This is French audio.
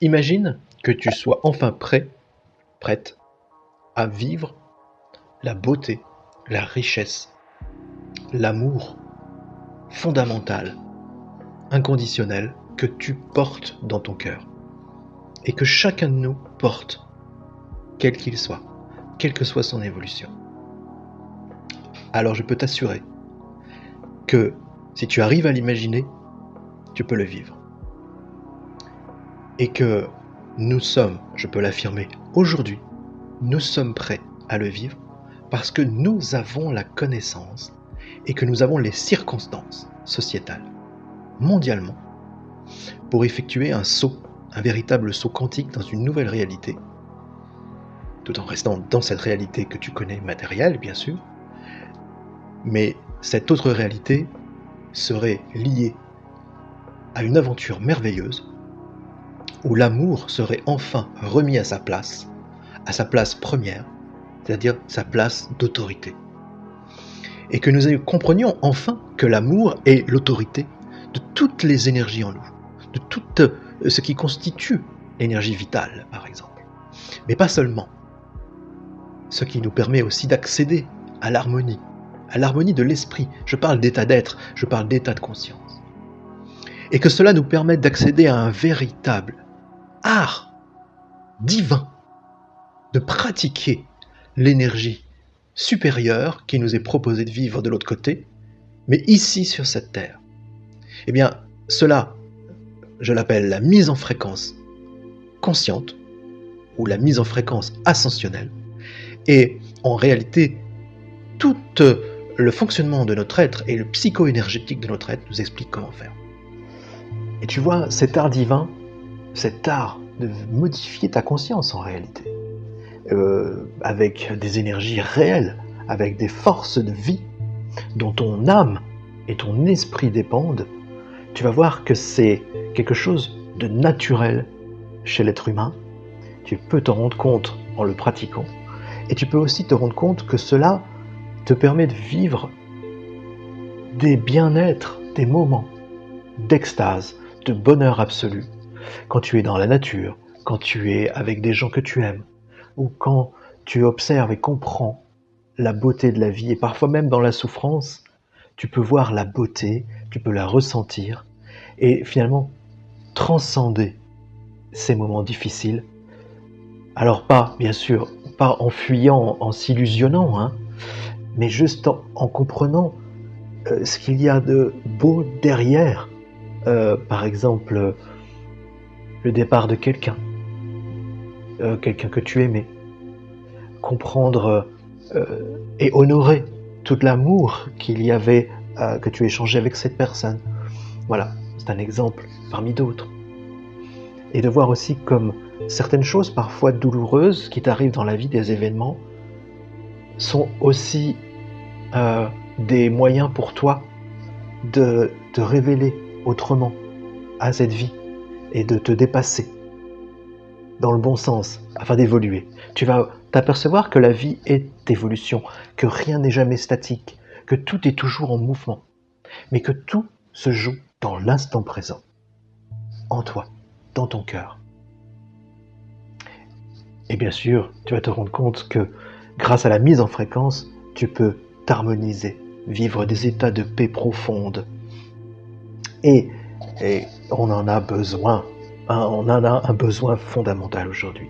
Imagine que tu sois enfin prêt, prête à vivre la beauté, la richesse, l'amour fondamental, inconditionnel que tu portes dans ton cœur et que chacun de nous porte, quel qu'il soit, quelle que soit son évolution. Alors je peux t'assurer que si tu arrives à l'imaginer, tu peux le vivre. Et que nous sommes, je peux l'affirmer aujourd'hui, nous sommes prêts à le vivre parce que nous avons la connaissance et que nous avons les circonstances sociétales, mondialement, pour effectuer un saut, un véritable saut quantique dans une nouvelle réalité, tout en restant dans cette réalité que tu connais matérielle, bien sûr, mais cette autre réalité serait liée à une aventure merveilleuse où l'amour serait enfin remis à sa place première, c'est-à-dire sa place d'autorité. Et que nous comprenions enfin que l'amour est l'autorité de toutes les énergies en nous, de tout ce qui constitue l'énergie vitale, par exemple. Mais pas seulement. Ce qui nous permet aussi d'accéder à l'harmonie de l'esprit. Je parle d'état d'être, je parle d'état de conscience. Et que cela nous permette d'accéder à un véritable art divin de pratiquer l'énergie supérieure qui nous est proposée de vivre de l'autre côté, mais ici sur cette terre. Eh bien, cela, je l'appelle la mise en fréquence consciente ou la mise en fréquence ascensionnelle. Et en réalité, tout le fonctionnement de notre être et le psycho-énergétique de notre être nous explique comment faire. Et tu vois, cet art divin, cet art de modifier ta conscience en réalité, avec des énergies réelles, avec des forces de vie dont ton âme et ton esprit dépendent, tu vas voir que c'est quelque chose de naturel chez l'être humain. Tu peux te rendre compte en le pratiquant et tu peux aussi te rendre compte que cela te permet de vivre des bien-être, des moments d'extase, de bonheur absolu, quand tu es dans la nature, quand tu es avec des gens que tu aimes, ou quand tu observes et comprends la beauté de la vie, et parfois même dans la souffrance, tu peux voir la beauté, tu peux la ressentir, et finalement transcender ces moments difficiles. Alors pas, bien sûr, pas en fuyant, en s'illusionnant, hein, mais juste en comprenant ce qu'il y a de beau derrière. Par exemple, le départ de quelqu'un que tu aimais. Comprendre et honorer tout l'amour qu'il y avait, que tu échangeais avec cette personne. Voilà, c'est un exemple parmi d'autres. Et de voir aussi comme certaines choses parfois douloureuses qui t'arrivent dans la vie, des événements, sont aussi des moyens pour toi de te révéler autrement à cette vie et de te dépasser dans le bon sens afin d'évoluer. Tu vas t'apercevoir que la vie est évolution, que rien n'est jamais statique, que tout est toujours en mouvement, mais que tout se joue dans l'instant présent, en toi, dans ton cœur. Et bien sûr, tu vas te rendre compte que grâce à la mise en fréquence, tu peux t'harmoniser, vivre des états de paix profonde. Et on en a besoin, hein, on en a un besoin fondamental aujourd'hui.